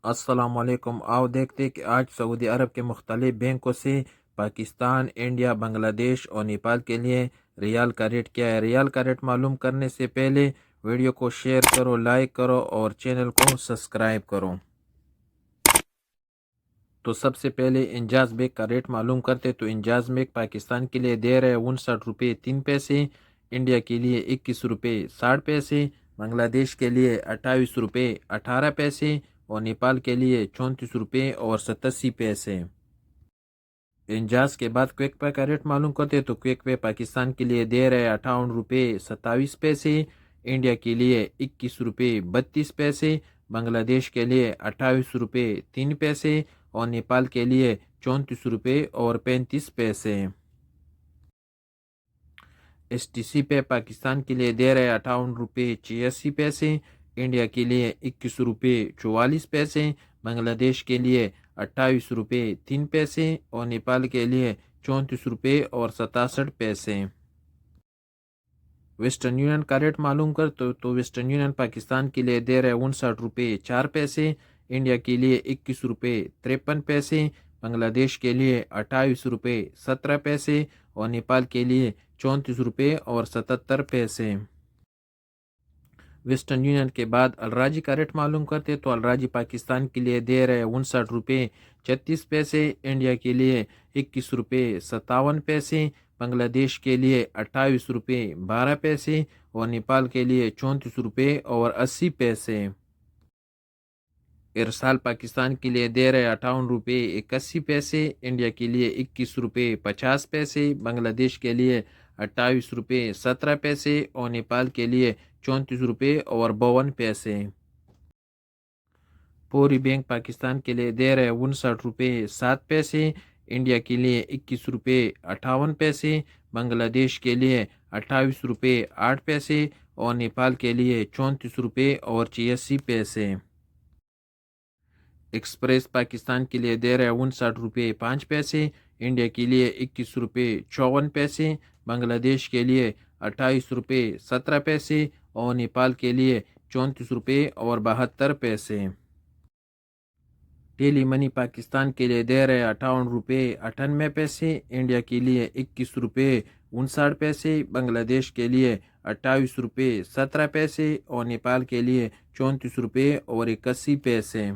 السلام علیکم۔ آؤ دیکھتے کہ آج سعودی عرب کے مختلف بینکوں سے پاکستان، انڈیا، بنگلہ دیش اور نیپال کے لیے ریال کا ریٹ کیا ہے۔ ریال کا ریٹ معلوم کرنے سے پہلے ویڈیو کو شیئر کرو، لائک کرو اور چینل کو سبسکرائب کرو۔ تو سب سے پہلے انجاز بیگ کا ریٹ معلوم کرتے تو انجاز بیگ پاکستان کے لیے دے رہے 59 روپے 3 پیسے، انڈیا کے لیے 21 روپے 60 پیسے، بنگلہ دیش کے لیے 28 روپے 18 پیسے اور نیپال کے لیے 34 روپے اور 87 پیسے۔ انجاز کے بعد کویک پے کا ریٹ معلوم کرتے تو کویک پے پاکستان کے لیے دے رہے 58 روپے 27 پیسے، انڈیا کے لیے 21 روپے 32 پیسے، بنگلہ دیش کے لیے 28 روپے 3 پیسے اور نیپال کے لیے 34 روپے اور 35 پیسے۔ ایس ٹی سی پے پاکستان کے لیے دے رہے 58 روپے 86 پیسے، انڈیا کے لیے 21 روپے 44 پیسے، بنگلہ دیش کے لیے 28 روپے 3 پیسے اور نیپال کے لیے 34 روپے اور 67 پیسے۔ ویسٹرن یونین کا ریٹ معلوم کر تو ویسٹرن یونین پاکستان کے لیے دے رہے 59 روپے 4 پیسے، انڈیا کے لیے 21 روپے 53 پیسے، بنگلہ دیش کے لیے 28 روپے 17 پیسے اور نیپال کے لیے 34 روپے اور 77 پیسے۔ ویسٹرن یونین کے بعد الراجی کا ریٹ معلوم کرتے تو الراجی پاکستان کے لیے دے رہے 59 روپے 36 پیسے، انڈیا کے لیے 21 روپے 57 پیسے، بنگلہ دیش کے لیے 28 روپے 12 پیسے اور نیپال کے لیے 34 روپے اور 80 پیسے۔ ارسال پاکستان کے لیے دے رہے 58 روپے 81 پیسے، انڈیا کے لیے 21 روپے 50 پیسے، بنگلہ دیش کے لیے 28 روپے 17 پیسے اور نیپال کے لیے 34 روپے اور 52 پیسے۔ پوری بینک پاکستان کے لیے دے رہے 59 روپے 7 پیسے، انڈیا کے لیے 21 روپے 58 پیسے، بنگلہ دیش کے لیے 28 روپے 8 پیسے اور نیپال کے لیے 34 روپے اور 86 پیسے۔ ایکسپریس پاکستان کے لیے دے رہے 59 روپے 5 پیسے، انڈیا کے لیے 21 روپے 54 پیسے، بنگلہ دیش کے لیے 28 روپے 17 پیسے اور نیپال کے لیے 34 روپے اور 72 پیسے۔ ٹیلی منی پاکستان کے لیے دے رہے 58 روپے 98 پیسے، انڈیا کے لیے 21 روپے 59 پیسے، بنگلہ دیش کے لیے 28 روپے 17 پیسے اور نیپال کے لیے 34 روپے اور 81 پیسے۔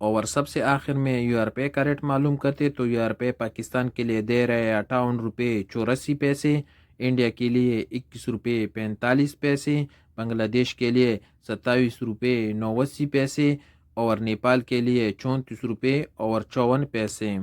اور سب سے آخر میں یو آر پے کا ریٹ معلوم کرتے تو یو آر پے پاکستان کے لیے دے رہے 58 روپے 84 پیسے، انڈیا کے لیے 21 روپے 45 پیسے، بنگلہ دیش کے لیے 27 روپے 89 پیسے اور نیپال کے لیے 34 روپے اور 54 پیسے۔